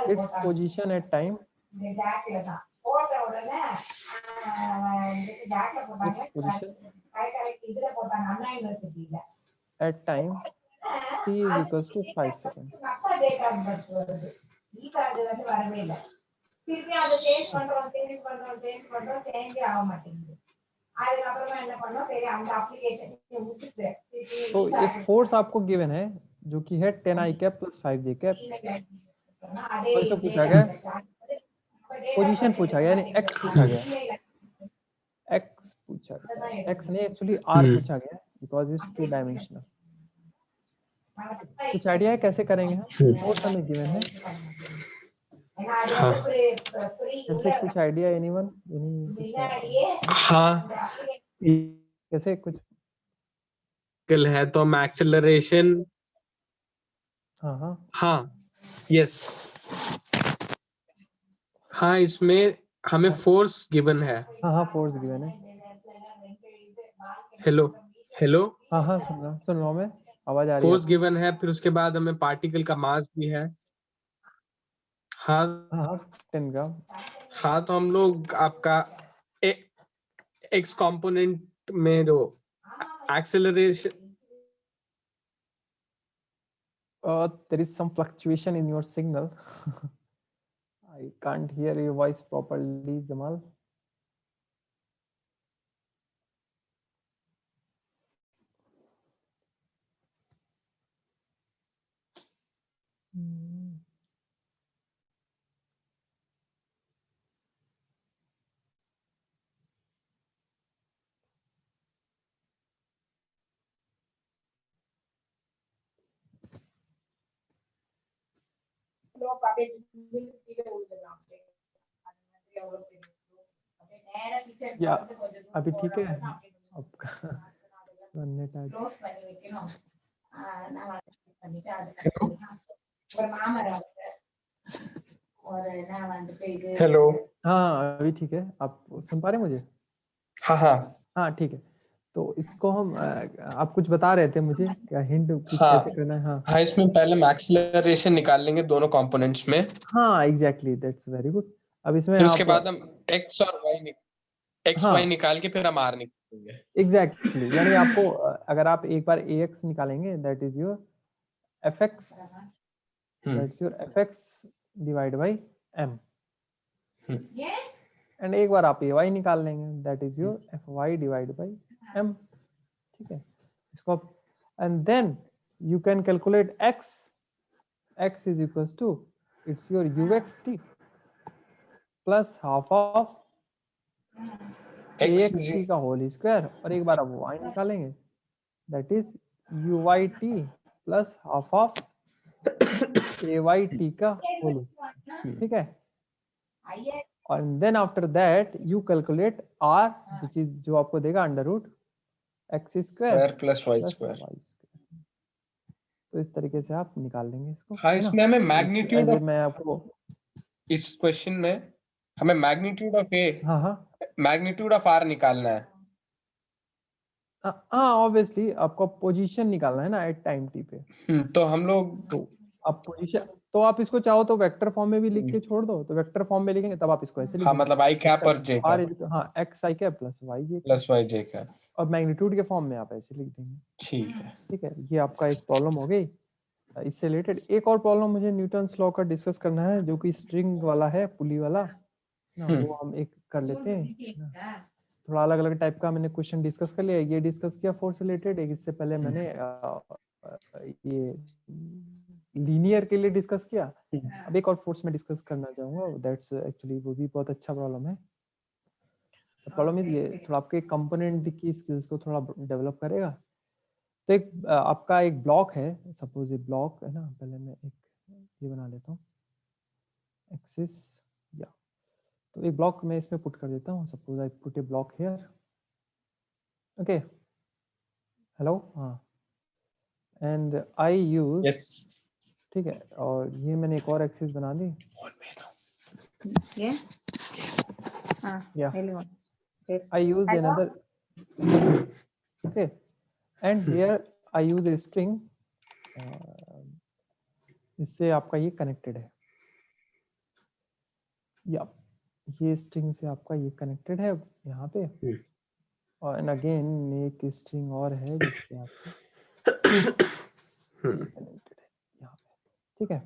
its position at time, its position at time t is equals to 5 seconds. तो एक force आपको given है जो कि है 10 i cap plus 5j cap, और इसमें पूछा गया पोजीशन पूछा गया, यानी x पूछा गया, x पूछा गया, x नहीं एक्चुअली r पूछा गया बिकॉज इट्स टू डायमेंशनल। कुछ आइडिया है कैसे करेंगे हम? फोर्स हमें गिवन है, कैसे, कुछ आइडिया एनीवन? हाँ कैसे कुछ है तो हम एक्सेलरेशन, हाँ यस, हाँ इसमें हमें फोर्स गिवन है। हाँ फोर्स गिवन है। हेलो हेलो, हाँ सुन रहा हूँ मैं, आवाज आ रही है। फोर्स गिवन है, फिर उसके बाद हमें पार्टिकल का मास भी है। हाँ 10 ग्राम। हाँ तो हम लोग आपका एक्स कंपोनेंट में जो acceleration, there is some fluctuation in your signal. I can't hear your voice properly, Jamal. या अभी ठीक है आपका नेट हेलो। हाँ अभी ठीक है, आप सुन पा रहे हैं मुझे? हाँ हाँ हाँ ठीक है, तो इसको हम आप कुछ बता रहे थे मुझे, क्या हिंट कुछ हाँ कैसे करना है? हाँ हाँ, इसमें पहले हम एक्सीलरेशन निकाल लेंगे दोनों कंपोनेंट्स में, हाँ एग्जैक्टली, दैट्स वेरी गुड। अब इसमें फिर उसके आप बाद हम एक्स और वाई एक्स वाई हाँ निकाल के फिर हम आर निकालेंगे। एग्जैक्टली यानी आपको अगर आप एक बार ax निकालेंगे, that is your fx, that's your fx divide by m, and एक बार आप ay निकाल लेंगे, that is your fy divide by m। ठीक है, इसको आप and then you can calculate x, x is equals to it's your uxt plus half of axt का होल स्क्वायर, और एक बार आप y निकालेंगे, that is uyt plus half of ayt का होल। ठीक है, और then after that you calculate r which is जो आपको देगा under root X square plus Y plus square. Y square. तो इस तरीके से आप निकाल लेंगे इसको, हाँ, है ना? इसमें हमें मैग्नीट्यूड ऑफ, मैं आपको इस क्वेश्चन में हमें मैग्नीट्यूड ऑफ ए, हाँ हाँ मैग्नीट्यूड ऑफ आर निकालना है। हाँ ऑब्वियसली आपको पोजीशन निकालना है ना एट टाइम टी पे। तो हम लोग तो आप पोजीशन, तो आप इसको चाहो तो वेक्टर फॉर्म में भी लिख के छोड़ दो, तो वेक्टर फॉर्म में लिखेंगे तब आप इसको ऐसे लिख हाँ देंगे, मतलब आई कैप और जे आर कैप हाँ एक्स आई कैप प्लस वाई जे प्लस वाई जे कैप। और मैग्नीट्यूड के फॉर्म में आप ऐसे लिख देंगे। ठीक है। ठीक है, ये आपका एक प्रॉब्लम हो गई। इससे रिलेटेड एक और प्रॉब्लम मुझे न्यूटन्स लॉ का डिस्कस करना है, जो कि स्ट्रिंग वाला है, पुली वाला ना, वो हम एक कर लेते हैं। थोड़ा अलग अलग टाइप का मैंने क्वेश्चन डिस्कस कर लिया, ये डिस्कस किया फोर्स रिलेटेड, एक इससे पहले मैंने ये लीनियर के लिए डिस्कस किया। अब एक और फोर्स में डिस्कस करना चाहूंगा, दैट्स एक्चुअली वो भी बहुत अच्छा प्रॉब्लम है। प्रॉब्लम इज ये थोड़ा आपके कंपोनेंट की स्किल्स को थोड़ा डेवलप करेगा। तो एक आपका एक ब्लॉक है, सपोज ये ब्लॉक है ना, पहले मैं एक ये बना लेता हूँ एक्सिस, या तो एक ब्लॉक मैं इसमें पुट कर देता हूँ, suppose I put A block here, okay hello हाँ, एंड आई यूज ठीक है, और ये मैंने एक और एक्सिस बना दी, या I use another, okay and here I use a string, इससे आपका ये कनेक्टेड है, या ये स्ट्रिंग से आपका ये कनेक्टेड है यहाँ पे, और एंड अगेन एक स्ट्रिंग और है जिससे आपका ये कनेक्टेड है यहाँ पे। ठीक है,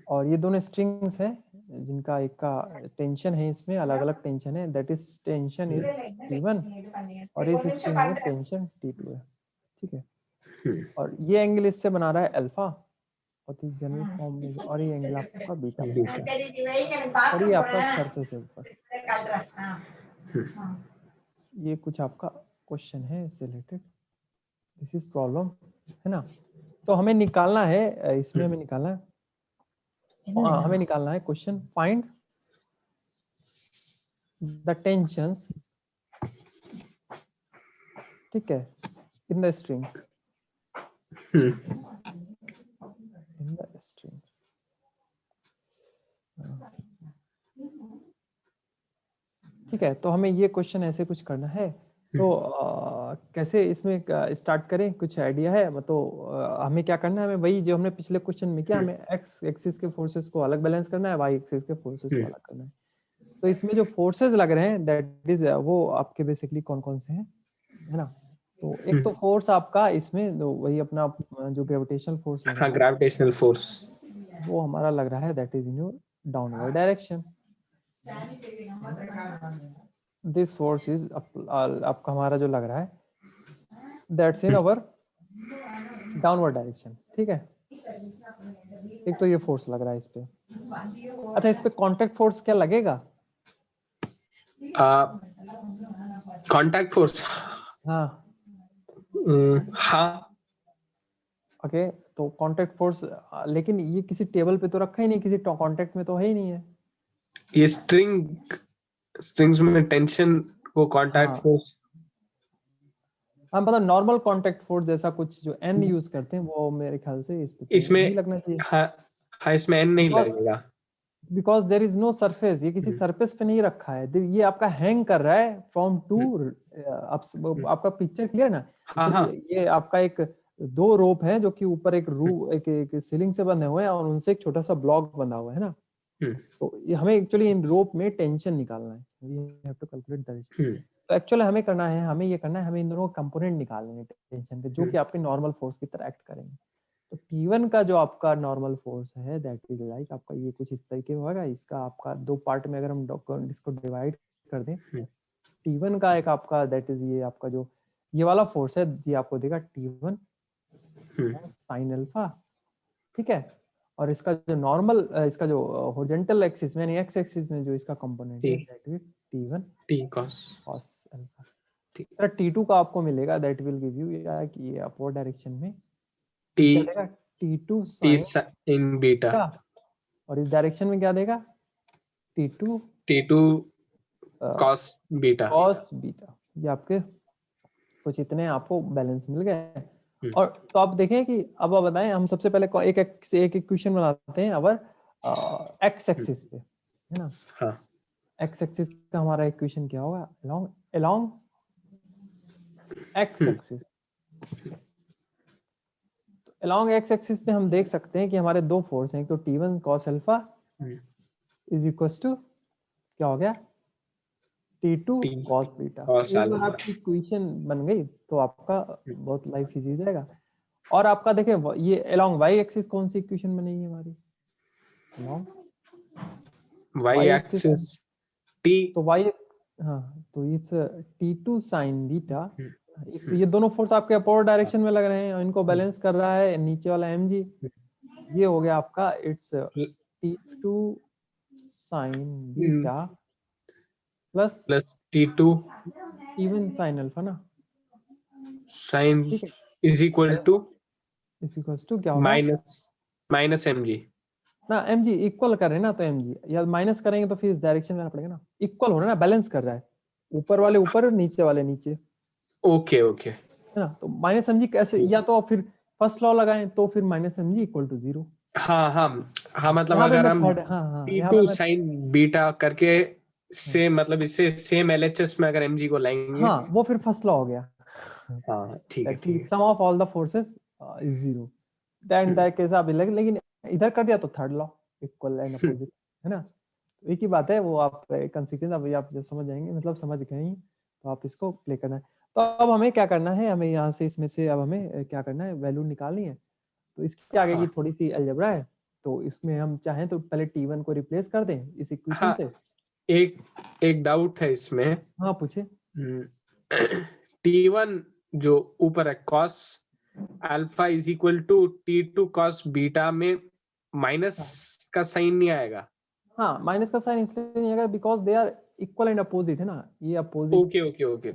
और ये दोनों स्ट्रिंग्स हैं जिनका एक का टेंशन है, इसमें अलग अलग टेंशन है, that is tension is T1 और इस स्ट्रिंग में टेंशन T2 है। ठीक है, और ये एंगल इससे बना रहा है अल्फा, और इस जनरल फॉर्म में, और ये एंगल आपका बीटा बना रहा है, और ये आपका सरफेस है ऊपर। ये कुछ आपका क्वेश्चन है इससे रिलेटेड, दिस इज प्रॉब्लम, है ना? तो हमें निकालना है, इसमें हमें निकालना है, हमें निकालना है क्वेश्चन, फाइंड द टेंशंस, ठीक है, in the strings, in the strings. ठीक है, तो हमें ये क्वेश्चन ऐसे कुछ करना है, तो कैसे इसमें स्टार्ट करें, कुछ आइडिया है? तो हमें क्या करना है, हमें वही जो हमने पिछले क्वेश्चन में किया, हमें एक्स एक्सिस के फोर्सेस को अलग बैलेंस करना है, वाई एक्सिस के फोर्सेस को अलग करना है। तो इसमें जो फोर्सेस लग रहे हैं दैट इज वो आपके बेसिकली कौन कौन से हैं, है ना? तो एक तो फोर्स आपका इसमें तो वही अपना जो ग्रेविटेशनल फोर्स लग रहा है, ग्रेविटेशनल फोर्स, वो हमारा लग रहा है that is in your downward direction. This force is आपका हमारा जो लग रहा है that's in our downward direction. ठीक है, एक तो ये फोर्स लग रहा है इस पे। अच्छा, इस पे कांटेक्ट फोर्स क्या लगेगा? कांटेक्ट फोर्स, हाँ हाँ ओके, तो कांटेक्ट फोर्स, लेकिन ये किसी टेबल पे तो रखा ही नहीं, किसी कांटेक्ट में तो है ही नहीं है। ये स्ट्रिंग्स में टेंशन को कांटेक्ट हाँ फोर्स, हम मतलब नॉर्मल कांटेक्ट फोर्स जैसा कुछ जो एन यूज करते हैं वो मेरे ख्याल से इस पे तो इसमें नहीं लगना चाहिए, हाँ इसमें एन नहीं बिकॉज लगेगा। Because there is no surface, ये किसी सरफेस पे नहीं रखा है, ये आपका हैंग कर रहा है फ्रॉम टू, आपका पिक्चर क्लियर ना, हाँ हाँ ये आपका एक दो रोप है जो कि ऊपर एक एक सीलिंग से बंधे हुए हैं और उनसे एक छोटा सा ब्लॉक बंधा हुआ है ना, तो ये हमें एक्चुअली इन रोप में टेंशन निकालना है, we have to calculate that. तो एक्चुअली हमें करना है, हमें ये करना है, हमें इन दोनों कंपोनेंट निकालने हैं टेंशन के, जो कि आपके नॉर्मल फोर्स की तरह एक्ट करेंगे। तो T1 का जो आपका नॉर्मल फोर्स है दैट इज लाइक आपका ये कुछ इस तरीके होगा, इसका आपका दो पार्ट में अगर हम इसको डिवाइड कर दें, T1 का एक आपका दैट इज ये आपका जो ये वाला फोर्स है ये आपको देगा T1 साइन अल्फा, ठीक है, और इसका जो नॉर्मल इसका जो हॉरिजॉन्टल एक्सिस में यानी एक्स एक्सिस में जो इसका कंपोनेंट है that is T1 T cos alpha. ठीक है, T2 का आपको मिलेगा दैट विल गिव यू ये अपवर्ड डायरेक्शन में टी क्या देगा T2 T sign in beta, और इस डायरेक्शन में क्या देगा T2 T2 cos beta. cos beta. ये आपके कुछ इतने आपको बैलेंस मिल गए। और तो आप देखें कि अब आप बताएं, हम सबसे पहले एक इक्वेशन बनाते हैं अवर एक्स एक्सिस पे, है ना। हाँ एक्स एक्सिस का हमारा इक्वेशन क्या होगा, along x axis, along x axis पे हम देख सकते हैं कि हमारे दो फोर्स हैं, एक तो T1 cos alpha is equals to क्या हो गया T2 cos बीटा। cos एक बार alpha। आपकी इक्वेशन बन गई तो आपका बहुत लाइफ इजी हो जाएगा। और आपका देखें ये अलोंग वाई एक्सिस कौन सी इक्वेशन बनेगी हमारी, along y Y axis, axis t तो वाई, हाँ तो इट्स T2 sin बीटा, तो ये दोनों फोर्स आपके अपोजिट डायरेक्शन में लग रहे हैं, इनको बैलेंस कर रहा है नीचे वाला mg, ये हो गया आपका it's T2 sin beta plus T2 T1 sin alpha ना, sin ठीक है, इज इक्वल टू इस इक्वल्स टू क्या होगा माइनस mg। ना, mg इक्वल कर रहे हैं ना, तो mg या माइनस करेंगे तो फिर इस डायरेक्शन में आना पड़ेगा ना, इक्वल हो रहा है ना, बैलेंस कर रहा है, ऊपर वाले ऊपर नीचे वाले नीचे, ओके ओके है ना। तो माइनस mg कैसे, या तो फिर फर्स्ट लॉ लगाएं तो फिर माइनस mg इक्वल टू 0, हाँ हाँ हाँ, मतलब यहाँ पे अगर मैं हम थर्ड, हाँ यहाँ पे T2 मैं, sin बीटा करके सेम मतलब इससे सेम LHS में अगर mg को लाएंगे। हाँ वो फिर फर्स्ट लॉ हो गया, हाँ ठीक है दैट ठीक means some of all the forces is 0, then that case आप लेकिन इधर कर दिया तो third law equal and opposite, है ना। तो एक ही बात है, वो आप कंसीक्वेंस अभी आप जब समझ जाएंगे, मतलब समझ गए ही, तो आप इसको प्ले करना है। तो अब हमें क्या करना है, हमें यहाँ से इसमें से अब हमें क्या करना है, वैल्यू निकालनी है। तो इसके आगे की थोड़ी सी अलजेब्रा है, तो इसमें हम चाहें तो पहले T1 को रिप्लेस कर दें इस इक्वेशन हाँ से। एक डाउट है इसमें। हाँ पूछे। T1 जो ऊपर है cos alpha is equal to T2 cos beta में माइनस का साइन नहीं आएगा। हाँ माइनस का साइन इसलिए नहीं आएगा because they are equal and opposite, है ना, ये opposite okay okay okay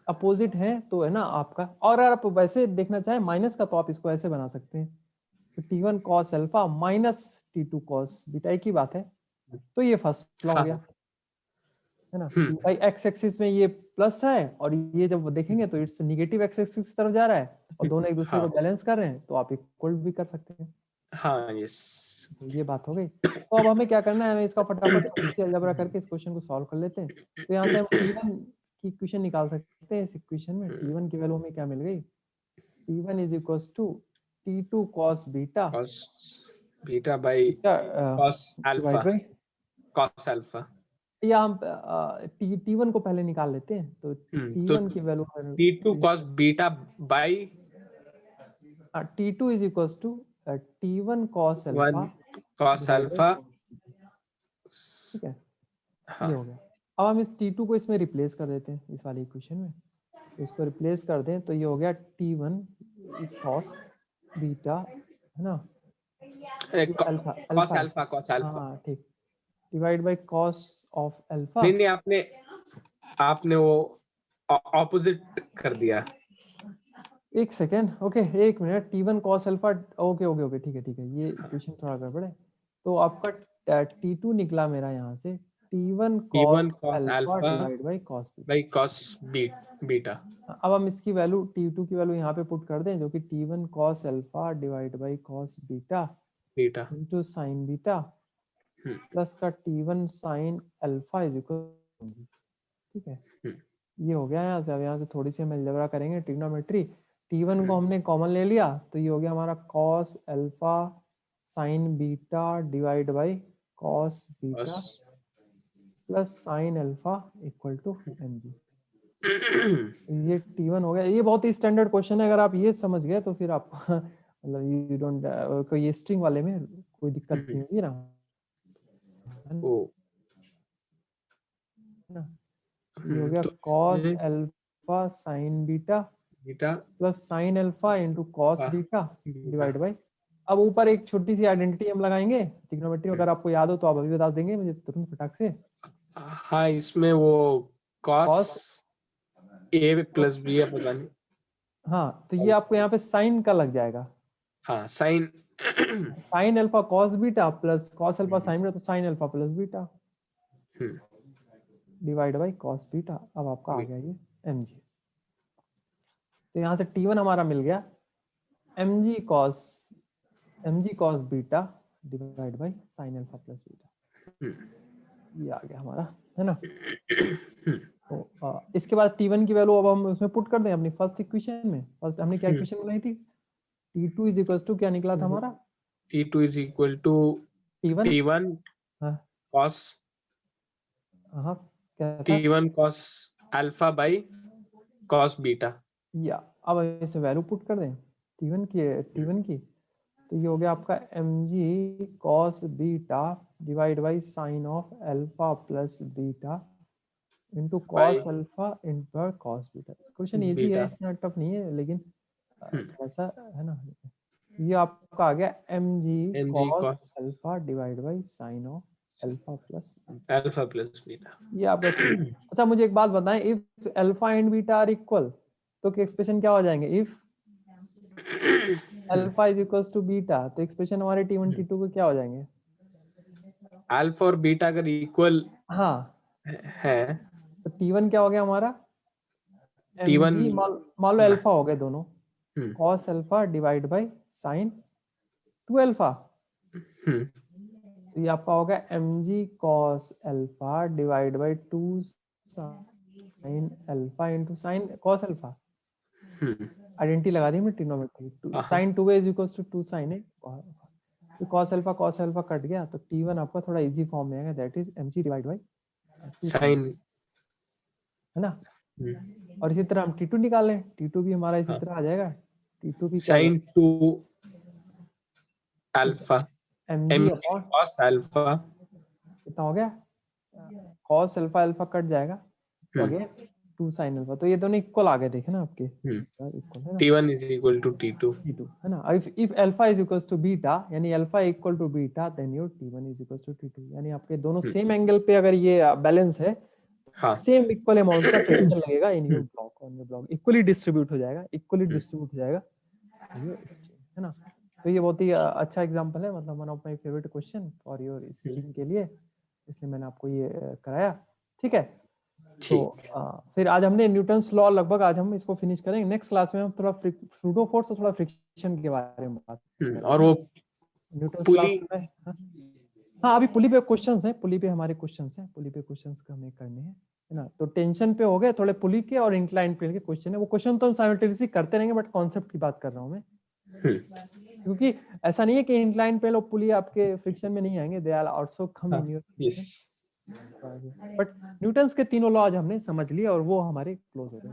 opposite है तो है ना आपका। और अगर आप वैसे देखना चाहें माइनस का, तो आप इसको ऐसे बना सकते हैं, तो T1 cos alpha minus T2 cos beta, एक ही बात है। तो ये फर्स्ट लॉ हो गया, है ना, भाई एक्स एक्सिस में ये प्लस है और ये जब देखेंगे तो इट्स नेगेटिव एक्स एक्सिस की तरफ जा रहा है, और दोनों एक दूसरे को बैलेंस कर रहे हैं, तो आप इक्वल भी कर सकते हैं। हाँ यस, तो ये बात हो गई। तो अब हमें क्या करना है, हमें इसका फटाफट से अलजेब्रा करके इस क्वेश्चन को सॉल्व कर लेते हैं। तो यहाँ से हम T1 की इक्वेशन निकाल सकते हैं। इस इक्वेशन में T1 की वैल्यू हमें क्या मिल गई, T1 is equals to T2 cos beta cos beta by cos alpha, divide by, cos alpha. या हम T1 को पहले निकाल लेते हैं, तो तो T1 की value T2 cos beta by T2 is equals to T1 cos alpha 1 cos divide by, alpha. ठीक है, हाँ ये हो गया। अब हम इस T2 को इसमें रिप्लेस कर देते हैं, इस वाली इक्वेशन में। तो इसको रिप्लेस कर दें तो ये हो गया T1 cos बीटा, है ना, alpha cos alpha alpha cos alpha. हाँ ठीक, divide by cos of alpha. नहीं आपने वो ऑपोजिट कर दिया। एक सेकेंड, ओके, एक minute, T1 cos alpha, okay, ठीक है, ये इक्वेशन थोड़ा गड़बड़ है। तो आपका T2 निकला मेरा यहाँ से T1 T1 cos cos alpha alpha divide by cos beta. by cos beta. अब हम इसकी वैल्यू T2 की वैल्यू यहाँ पे पुट कर दें, जो कि T1 cos alpha divide by cos beta Beta. Into sine beta plus का T1 sine alpha is equal, ठीक है, ये हो गया यहाँ से। अब यहाँ से थोड़ी सी हम अलजेब्रा करेंगे, ट्रिग्नोमेट्री। T1 को हमने कॉमन ले लिया, तो ये हो गया हमारा cos alpha sine beta divide by cos beta cos. Plus sine alpha equal to mg। ये T1 हो गया। ये बहुत ही स्टैंडर्ड क्वेश्चन है, अगर आप ये समझ गए तो फिर आप मतलब यू डोंट, कोई ये स्ट्रिंग वाले में कोई दिक्कत नहीं होगी ना, ओ ना। ये हो गया cos alpha sine beta beta plus sine alpha into cos beta divide by, अब ऊपर एक छोटी सी आइडेंटिटी हम लगाएंगे ट्रिग्नोमेट्री, अगर आपको याद हो तो आप अभी बता देंगे मुझे तुरंत फटाक से। हाँ, इसमें वो cos a प्लस b है, पता नहीं। हाँ, तो ये आपको यहाँ पे साइन का लग जाएगा। हाँ, sine sine alpha cos beta plus cos alpha sine beta, तो sine alpha plus beta divide by cos beta. अब आपका आ गया ये mg। तो यहाँ से T1 हमारा मिल गया mg cos beta divide by sign alpha plus beta, ये आ गया हमारा, है ना। तो इसके बाद T1 की वैल्यू अब हम उसमें पुट कर दें अपनी फर्स्ट इक्वेशन में। फर्स्ट हमने क्या इक्वेशन बनाई थी, T2 इज इक्वल टू क्या निकला था हमारा, T2 is equal to T1 हाँ cos हाँ क्या था, T1 cos alpha by cos beta। या अब इसे वैल्यू पुट कर दें T1 की, तो ये हो गया आपका mg cos beta divide by sine of alpha plus beta into cos alpha into cos beta. Question easy है, इतना टफ नहीं है, लेकिन ऐसा है ना। ये आपका आ गया mg cos alpha divide by sine of alpha plus beta. ये आपका। अच्छा, मुझे एक बात बताएं, if alpha and beta are equal तो एक्सप्रेशन क्या हो जाएंगे, if alpha is equals to beta, तो एक्सप्रेशन हमारे T1 T2 को क्या हो जाएंगे, अल्फा और बीटा अगर इक्वल हाँ है तो T1 क्या हो गया हमारा, T1 mg मान लो अल्फा हो गए दोनों, cos alpha divide by sine 2 alpha, ये आपका होगा mg cos alpha divide by 2 sine alpha into sine cos alpha. Identity लगा दी हमने trigonometry, sine 2a is equals to 2 sine a, तो cos अल्फा कट गया, तो T1 आपका थोड़ा इजी फॉर्म में आएगा, that is mg divide by sine, है ना। और इसी तरह हम T2 निकालें, T2 भी हमारा इसी तरह आ जाएगा, T2 भी sine 2 alpha mg cos alpha, कितना हो गया, cos अल्फा कट जाएगा, तो अगेन 2 sin अल्फा, तो ये दोनों इक्वल आ गए, देखे ना आपके, इक्वल है ना। T1 is equal to T2 है ना। if alpha is equals to beta, यानी alpha equal to beta, then your T1 is equals to T2, यानी आपके दोनों सेम एंगल पे अगर ये बैलेंस है, सेम इक्वल अमाउंट का टेंशन लगेगा in your block, on your block equally distribute हो जाएगा, ये है ना। तो ये बहुत ही अच्छा एग्जांपल है, मतलब one of my favourite question for your string के लिए, इसलिए मैंने आपको ये कराया, ठीक है। तो फिर आज हमने न्यूटन्स लॉ लगभग आज हम इसको फिनिश करेंगे, नेक्स्ट क्लास में हम थोड़ा सूडो फोर्स और थोड़ा फ्रिक्शन के बारे में बात करेंगे, और वो न्यूटन्स लॉ में। हाँ, अभी पुली पे क्वेश्चंस हैं, पुली पे हमारे क्वेश्चंस हैं, पुली पे क्वेश्चंस हमें करने हैं, है ना। तो टेंशन पे हो गए थोड़े, पुली के और इंक्लाइन प्लेन के क्वेश्चन है, वो क्वेश्चन तो हम साइमल्टेनियसली करते रहेंगे, बट कॉन्सेप्ट की बात कर रहा हूँ मैं, क्योंकि ऐसा नहीं है कि इंक्लाइन प्लेन और पुली आपके फ्रिक्शन में नहीं आएंगे, they are also come in your friction, but Newton's के तीनों लॉ आज हमने समझ लिए और वो हमारे क्लोज हो गए।